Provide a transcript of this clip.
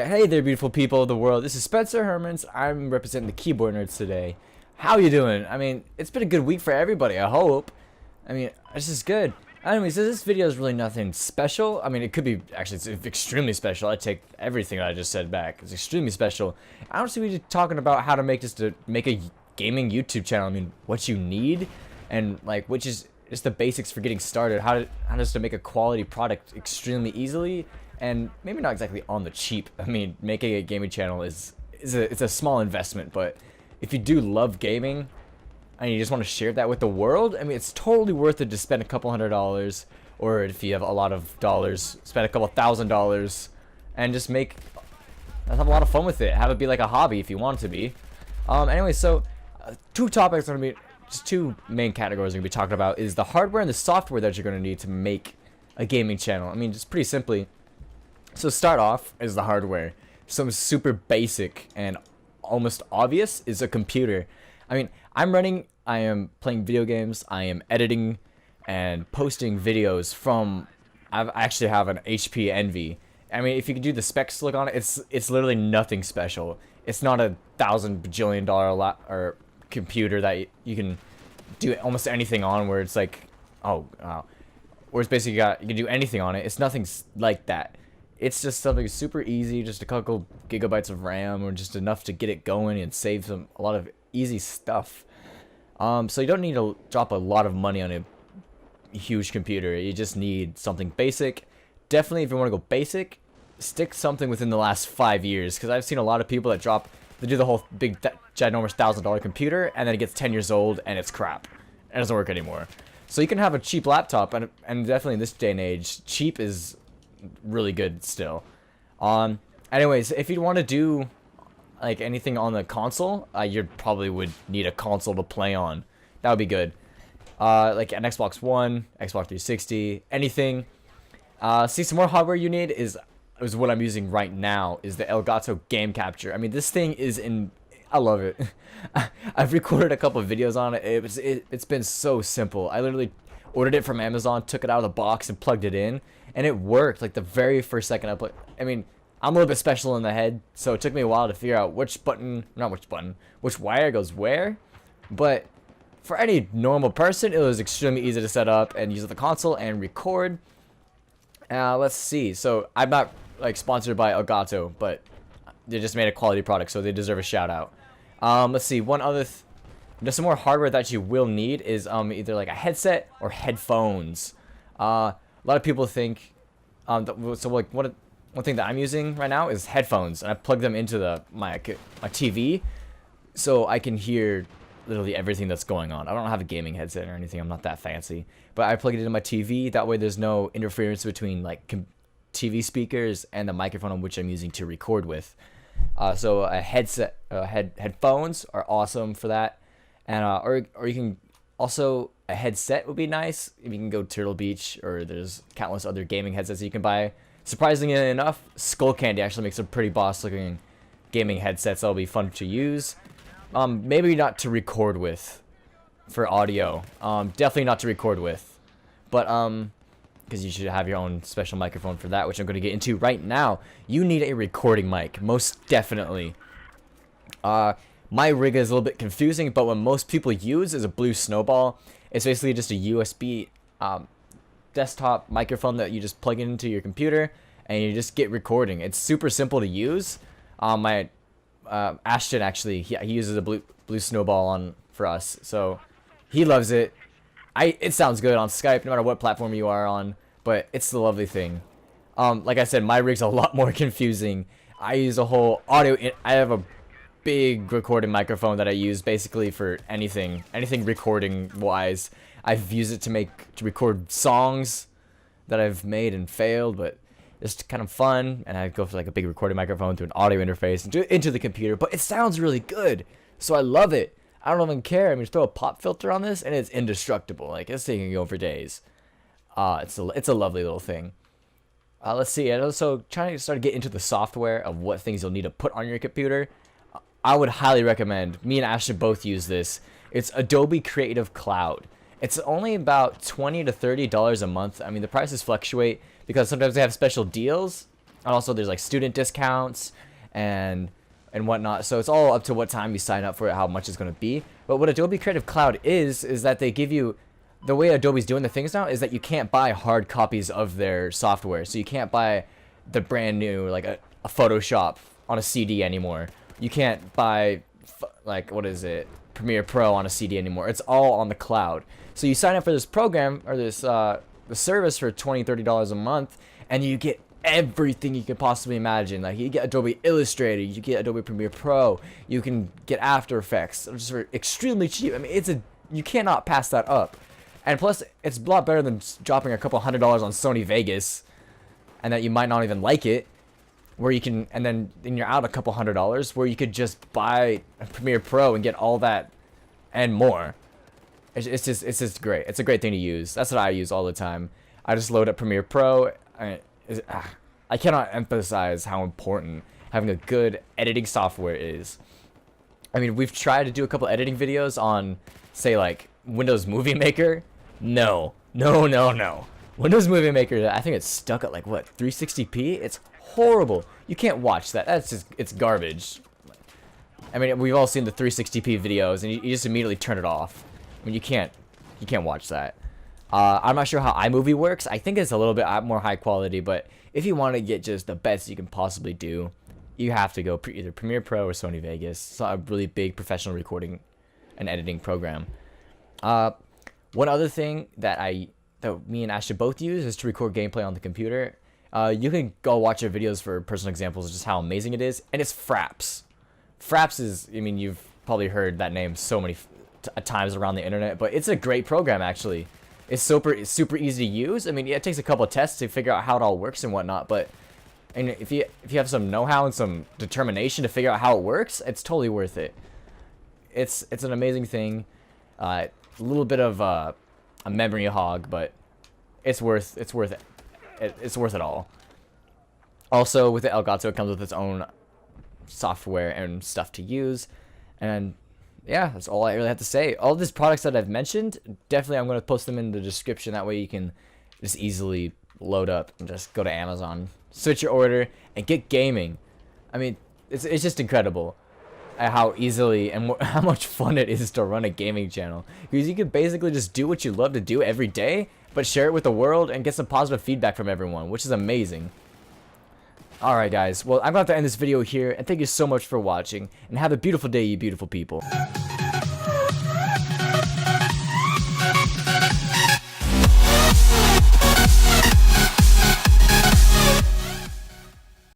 Hey there, beautiful people of the world. This is Spencer Hermans. I'm representing the keyboard nerds today. How you doing? I mean, it's been a good week for everybody, I hope. I mean, this is good. Anyways, this video is really nothing special. I mean, it could be, actually, it's extremely special. I take everything I just said back. It's extremely special. I don't see we talking about how to make a gaming YouTube channel. I mean, what you need, and like, which is just the basics for getting started. How just to make a quality product extremely easily, and maybe not exactly on the cheap. I mean, making a gaming channel it's a small investment, but if you do love gaming and you just want to share that with the world, I mean, it's totally worth it to spend a couple $100s, or if you have a lot of dollars, spend a couple $1,000s and just have a lot of fun with it. Have it be like a hobby if you want it to be. Anyway, so two topics are going to be, just two main categories we're going to be talking about is the hardware and the software that you're going to need to make a gaming channel. I mean, just pretty simply. So start off is the hardware. Some super basic and almost obvious is a computer. I mean, I am playing video games, I am editing and posting videos from, I actually have an HP Envy. I mean, if you can do the specs look on it, it's literally nothing special. It's not a $1,000 bajillion or computer that you can do almost anything on, where it's like, where it's basically you can do anything on it. It's nothing like that. It's just something super easy, just a couple gigabytes of RAM, or just enough to get it going and save a lot of easy stuff. So you don't need to drop a lot of money on a huge computer. You just need something basic. Definitely, if you want to go basic, stick something within the last 5 years, because I've seen a lot of people that do the whole big ginormous $1,000 computer, and then it gets 10 years old and it's crap. It doesn't work anymore. So you can have a cheap laptop, and definitely in this day and age, cheap is really good still. Anyways, if you want to do like anything on the console, you probably would need a console to play on. That would be good. Like an Xbox One, Xbox 360, anything. See, some more hardware you need is what I'm using right now, is the Elgato game capture. I mean, this thing I love it. I've recorded a couple of videos on it. It's been so simple. I literally ordered it from Amazon, took it out of the box and plugged it in, and it worked like the very first second I played. I mean, I'm a little bit special in the head, so it took me a while to figure out which wire goes where. But for any normal person, it was extremely easy to set up and use the console and record. Let's see. So I'm not like sponsored by Elgato, but they just made a quality product, so they deserve a shout out. Let's see. One other, there's some more hardware that you will need is either like a headset or headphones. A lot of people think, so like one thing that I'm using right now is headphones, and I plug them into my TV, so I can hear literally everything that's going on. I don't have a gaming headset or anything. I'm not that fancy, but I plug it into my TV. That way, there's no interference between like TV speakers and the microphone on which I'm using to record with. So a headset, headphones are awesome for that, and or you can also, a headset would be nice. You can go Turtle Beach, or there's countless other gaming headsets that you can buy. Surprisingly enough, Skull Candy actually makes some pretty boss-looking gaming headsets that'll be fun to use. Maybe not to record with for audio. Definitely not to record with, but because you should have your own special microphone for that, which I'm going to get into right now. You need a recording mic, most definitely. My rig is a little bit confusing, but what most people use is a blue Snowball. It's basically just a USB desktop microphone that you just plug into your computer, and you just get recording. It's super simple to use. My Ashton actually, he uses a blue Snowball for us, so he loves it. It sounds good on Skype, no matter what platform you are on, but it's the lovely thing. Like I said, my rig's a lot more confusing. I use a whole audio. I have a big recording microphone that I use basically for anything recording wise. I've used it to record songs that I've made and failed, but it's kind of fun. And I go for like a big recording microphone through an audio interface into the computer, but it sounds really good, so I love it. I don't even care. I mean, just throw a pop filter on this and it's indestructible. Like, this thing can go for days. It's a lovely little thing. Let's see. And also trying to start to get into the software of what things you'll need to put on your computer. I would highly recommend. Me and Ashton both use this. It's Adobe Creative Cloud. It's only about $20 to $30 a month. I mean, the prices fluctuate because sometimes they have special deals. And also there's like student discounts and whatnot. So it's all up to what time you sign up for it, how much it's going to be. But what Adobe Creative Cloud is that they give you, the way Adobe's doing the things now is that you can't buy hard copies of their software. So you can't buy the brand new, like a Photoshop on a CD anymore. You can't buy, like, what is it, Premiere Pro on a CD anymore. It's all on the cloud. So you sign up for this program, or this the service for $20, $30 a month, and you get everything you could possibly imagine. Like, you get Adobe Illustrator, you get Adobe Premiere Pro, you can get After Effects, just for extremely cheap. I mean, you cannot pass that up. And plus, it's a lot better than dropping a couple $100 on Sony Vegas, and that you might not even like it, where you can, and then you're out a couple $100, where you could just buy a Premiere Pro and get all that and more. It's just great. It's a great thing to use. That's what I use all the time. I just load up Premiere Pro. I cannot emphasize how important having a good editing software is. I mean, we've tried to do a couple editing videos on, say, like, Windows Movie Maker. No. Windows Movie Maker, I think it's stuck at, like, what, 360p? It's horrible. You can't watch that. It's garbage. I mean, we've all seen the 360p videos, and you just immediately turn it off. I mean, you can't watch that. I'm not sure how iMovie works. I think it's a little bit more high quality, but if you want to get just the best you can possibly do, you have to go either Premiere Pro or Sony Vegas. It's a really big professional recording and editing program. One other thing that me and Ashton both use is to record gameplay on the computer. You can go watch our videos for personal examples of just how amazing it is, and it's FRAPS. FRAPS is, I mean, you've probably heard that name so many times around the internet, but it's a great program, actually. It's super easy to use. I mean, it takes a couple of tests to figure out how it all works and whatnot, but and if you have some know-how and some determination to figure out how it works, it's totally worth it. It's an amazing thing. A little bit of a memory hog, but it's worth it. It's worth it all. Also, with the Elgato, it comes with its own software and stuff to use, and yeah, that's all I really have to say. All these products that I've mentioned, definitely I'm going to post them in the description. That way you can just easily load up and just go to Amazon, switch your order, and get gaming. I mean, it's just incredible at how easily and how much fun it is to run a gaming channel. Because you can basically just do what you love to do every day, but share it with the world and get some positive feedback from everyone, which is amazing. Alright guys, well, I'm going to have to end this video here, and thank you so much for watching, and have a beautiful day, you beautiful people.